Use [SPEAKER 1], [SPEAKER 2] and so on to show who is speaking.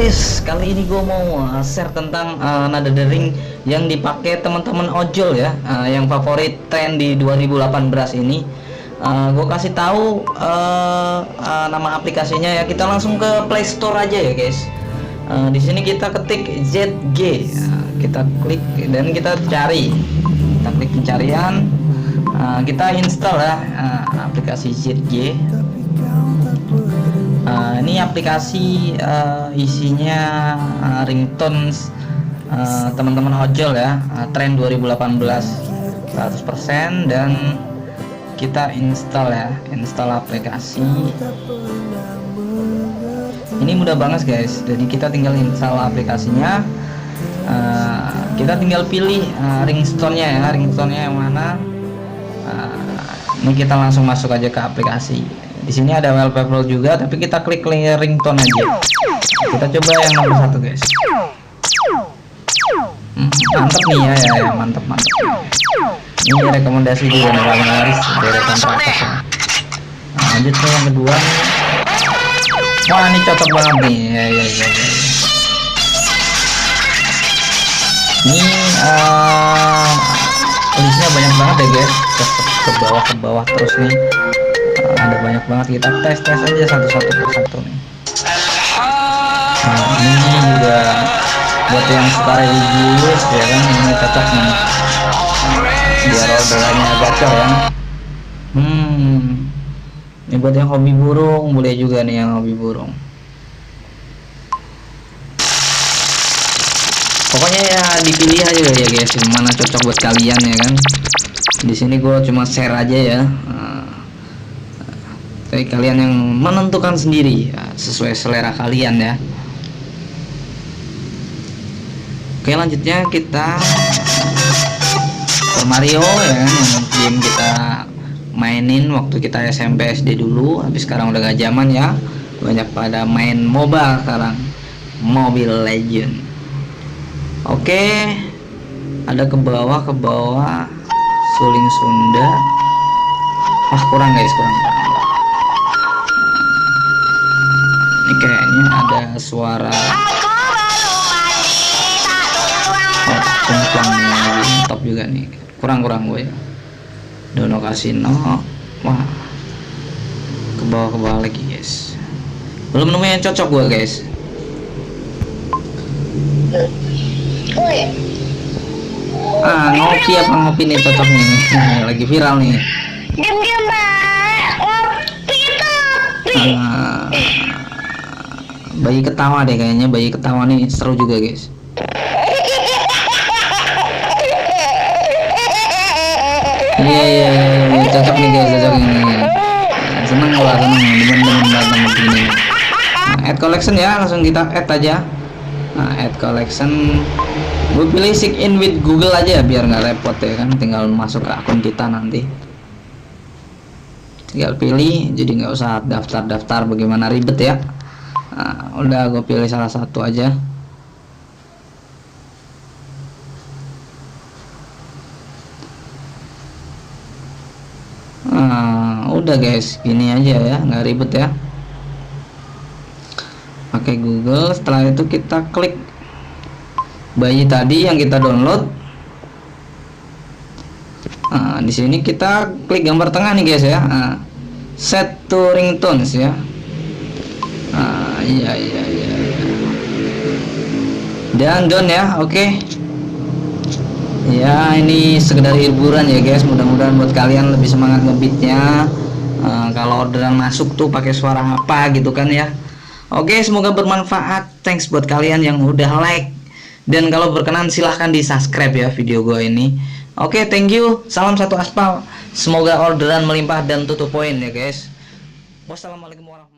[SPEAKER 1] guys, kali ini gue mau share tentang nada dering yang dipakai teman-teman ojol ya, yang favorit tren di 2018 ini. Gue kasih tahu nama aplikasinya ya. Kita langsung ke Play Store aja ya guys. Di sini kita ketik ZG, kita klik dan kita cari. Kita klik pencarian, kita install ya aplikasi ZG. Ini aplikasi isinya ringtones teman-teman ojol ya, tren 2018 100%, dan kita install ya, install aplikasi. Ini mudah banget guys, jadi kita tinggal install aplikasinya, kita tinggal pilih ringtone-nya ya, ringtone-nya yang mana. Ini kita langsung masuk aja ke aplikasi. Di sini ada wallpaper juga, tapi kita klik ringtone aja. Kita coba yang nomor 1 guys. Mantap nih ya, mantap. Ini rekomendasi juga nih, paling laris deretan teratas ya. Lanjut ke yang kedua nih. Wah, ini cocok banget nih. Ya. Ini listnya banyak banget ya guys. Ke bawah terus nih. Ada banyak banget, kita tes aja satu-satu persatu nih. Nah, ini juga buat yang suka religius ya kan, ini cocok nih biar orderannya gacor ya. Ini buat yang hobi burung, boleh juga nih yang hobi burung. Pokoknya ya dipilih aja ya guys, mana cocok buat kalian ya kan. Di sini gue cuma share aja ya. Tapi kalian yang menentukan sendiri ya, sesuai selera kalian ya. Oke, lanjutnya kita Super Mario ya kan, yang game kita mainin waktu kita SMP SD dulu. Habis sekarang udah gak zaman ya, banyak pada main MOBA sekarang, Mobile Legend. Oke, ada ke bawah Suling Sunda. Wah, kurang guys, kurang. Ini kayaknya ada suara top juga nih, kurang gue ya. Dono Kasino. Wah, ke bawah lagi guys, belum nemu yang cocok gue guys. Ngopi apa ngopi nih cocok nih, lagi viral nih. Bayi ketawa deh kayaknya, bayi ketawa nih seru juga guys. Iya, cocok nih guys, cocok ini. Seneng demen banget sama ini. Add collection ya, langsung kita add aja. Add collection, gue pilih sign in with Google aja biar nggak repot ya kan, tinggal masuk ke akun kita nanti. Tinggal pilih, jadi nggak usah daftar bagaimana ribet ya. Udah gue pilih salah satu aja. Udah guys, gini aja ya, nggak ribet ya. Pakai Google, setelah itu kita klik bayi tadi yang kita download. Di sini kita klik gambar tengah nih guys ya. Set to ringtones ya. Iya. Dan down ya, oke. Ya, ini sekedar hiburan ya guys. Mudah-mudahan buat kalian lebih semangat ngebeatnya. Kalau orderan masuk tuh pakai suara apa gitu kan ya. Oke, semoga bermanfaat. Thanks buat kalian yang udah like. Dan kalau berkenan silahkan di subscribe ya video gue ini. Oke, thank you. Salam satu aspal. Semoga orderan melimpah dan tutup poin ya guys. Wassalamualaikum warahmatullahi wabarakatuh.